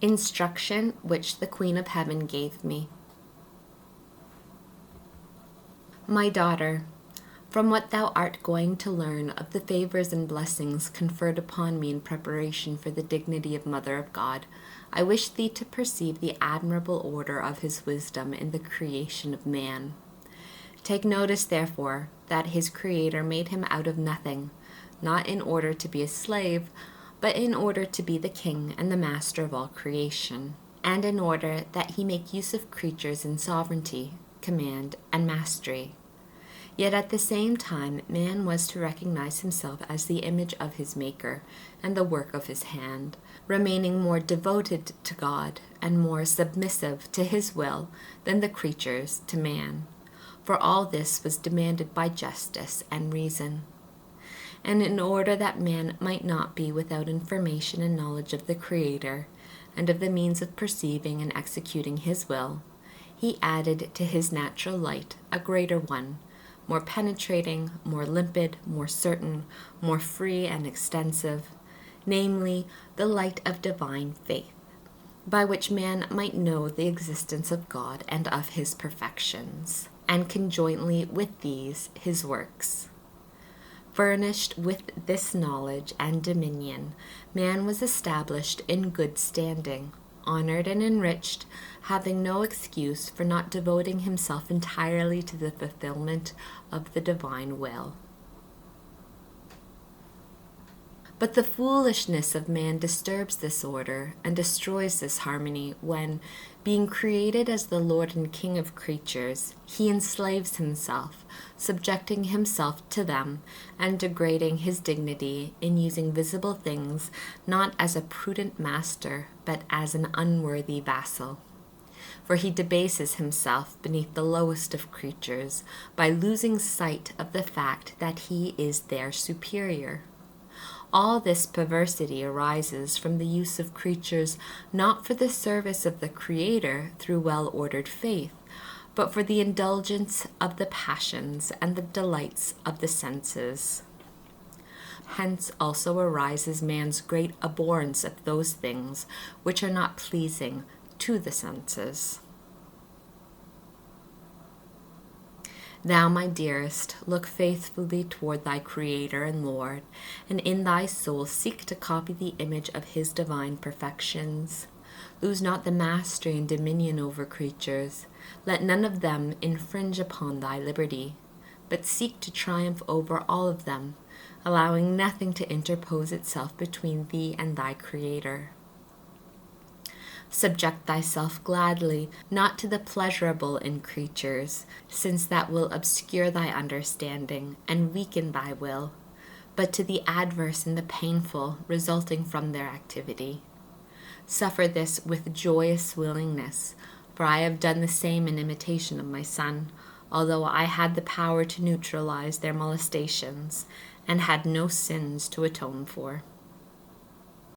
Instruction which the Queen of Heaven gave me. My daughter, from what thou art going to learn of the favors and blessings conferred upon me in preparation for the dignity of Mother of God, I wish thee to perceive the admirable order of his wisdom in the creation of man. Take notice, therefore, that his Creator made him out of nothing, not in order to be a slave, but in order to be the king and the master of all creation, and in order that he make use of creatures in sovereignty, command, and mastery. Yet at the same time, man was to recognize himself as the image of his Maker and the work of his hand, remaining more devoted to God and more submissive to his will than the creatures to man. For all this was demanded by justice and reason. And in order that man might not be without information and knowledge of the Creator, and of the means of perceiving and executing his will, he added to his natural light a greater one, more penetrating, more limpid, more certain, more free and extensive, namely, the light of divine faith, by which man might know the existence of God and of his perfections, and conjointly with these his works. Furnished with this knowledge and dominion, man was established in good standing, honored and enriched, having no excuse for not devoting himself entirely to the fulfillment of the divine will. But the foolishness of man disturbs this order and destroys this harmony when, being created as the Lord and King of creatures, he enslaves himself, subjecting himself to them and degrading his dignity in using visible things not as a prudent master, but as an unworthy vassal. For he debases himself beneath the lowest of creatures by losing sight of the fact that he is their superior. All this perversity arises from the use of creatures not for the service of the Creator through well-ordered faith, but for the indulgence of the passions and the delights of the senses. Hence also arises man's great abhorrence of those things which are not pleasing to the senses. Thou, my dearest, look faithfully toward thy Creator and Lord, and in thy soul seek to copy the image of his divine perfections. Lose not the mastery and dominion over creatures. Let none of them infringe upon thy liberty, but seek to triumph over all of them, allowing nothing to interpose itself between thee and thy Creator. Subject thyself gladly, not to the pleasurable in creatures, since that will obscure thy understanding and weaken thy will, but to the adverse and the painful resulting from their activity. Suffer this with joyous willingness, for I have done the same in imitation of my Son, although I had the power to neutralize their molestations and had no sins to atone for.